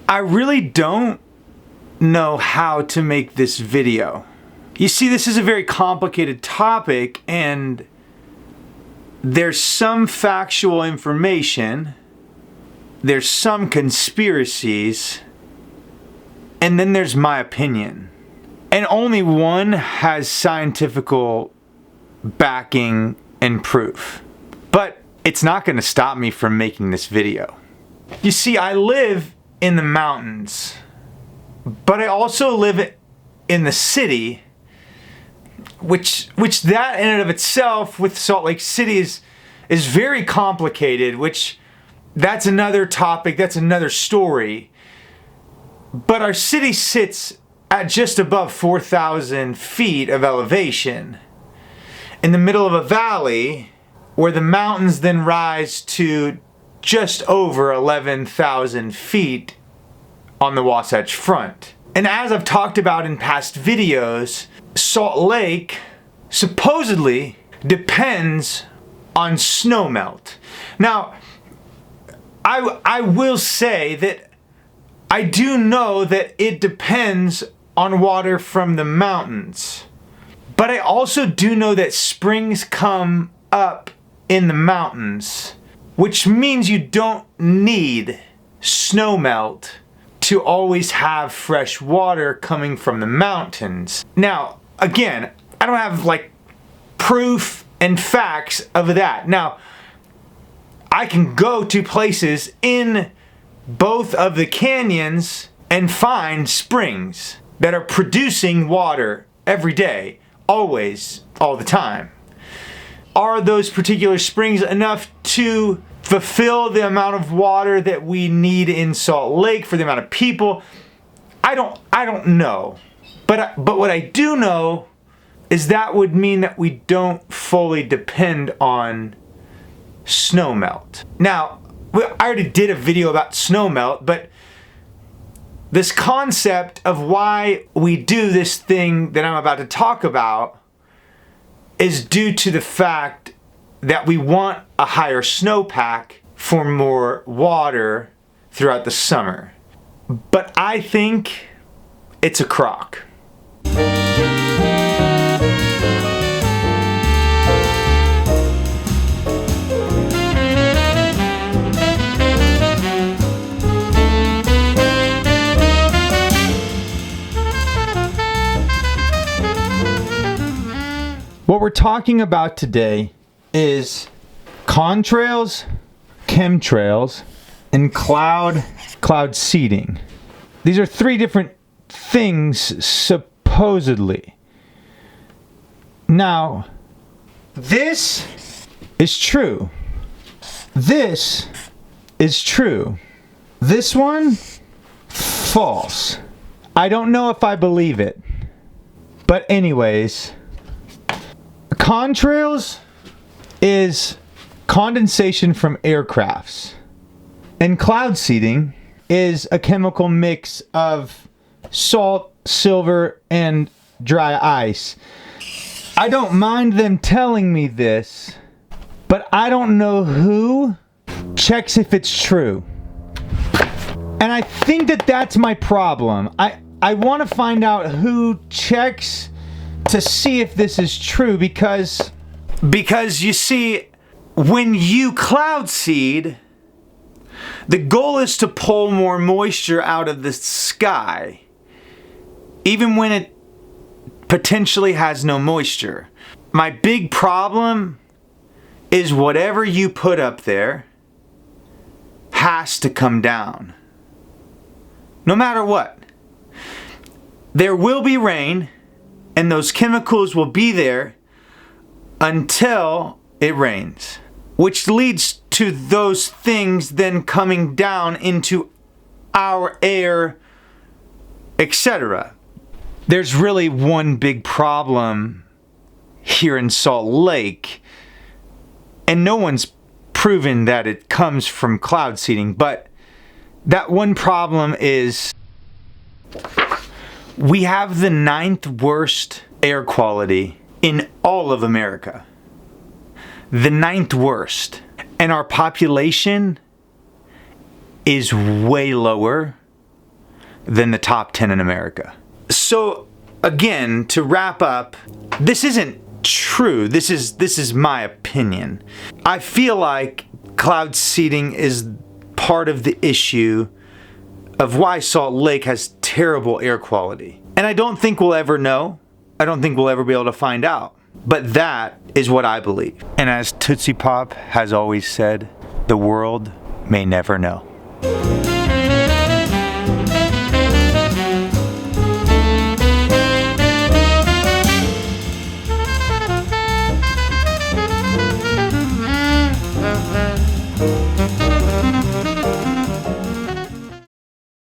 I really don't know how to make this video. You see, this is a very complicated topic, and there's some factual information, there's some conspiracies, and then there's my opinion. And only one has scientific backing and proof. But it's not going to stop me from making this video. You see, I live in the mountains, but I also live in the city, which that in and of itself with Salt Lake City is very complicated, which that's another topic, that's another story. But our city sits at just above 4,000 feet of elevation in the middle of a valley where the mountains then rise to just over 11,000 feet on the Wasatch Front. And as I've talked about in past videos, Salt Lake supposedly depends on snowmelt. Now, I will say that I do know that it depends on water from the mountains. But I also do know that springs come up in the mountains, which means you don't need snowmelt to always have fresh water coming from the mountains. Now, again, I don't have like proof and facts of that. Now, I can go to places in both of the canyons and find springs that are producing water every day, always, all the time. Are those particular springs enough to fulfill the amount of water that we need in Salt Lake for the amount of people? I don't know. But what I do know is that would mean that we don't fully depend on snowmelt. Now, I already did a video about snowmelt, but this concept of why we do this thing that I'm about to talk about is due to the fact that we want a higher snowpack for more water throughout the summer. But I think it's a crock. What we're talking about today is contrails, chemtrails, and cloud seeding. These are three different things supposedly. Now, this is true. This is true. This one, false. I don't know if I believe it. But anyways, contrails is condensation from aircrafts, and cloud seeding is a chemical mix of salt, silver, and dry ice. I don't mind them telling me this, but I don't know who checks if it's true. And I think that that's my problem. I want to find out who checks to see if this is true, because you see, when you cloud seed, the goal is to pull more moisture out of the sky, even when it potentially has no moisture. My big problem is whatever you put up there has to come down, no matter what. There will be rain, and those chemicals will be there until it rains, which leads to those things then coming down into our air, etc. There's really one big problem here in Salt Lake, and no one's proven that it comes from cloud seeding, but that one problem is we have the 9th worst air quality in all of America. The 9th worst. And our population is way lower than the top 10 in America. So again, to wrap up, this isn't true. This is my opinion. I feel like cloud seeding is part of the issue of why Salt Lake has terrible air quality. And I don't think we'll ever know. I don't think we'll ever be able to find out. But that is what I believe. And as Tootsie Pop has always said, the world may never know.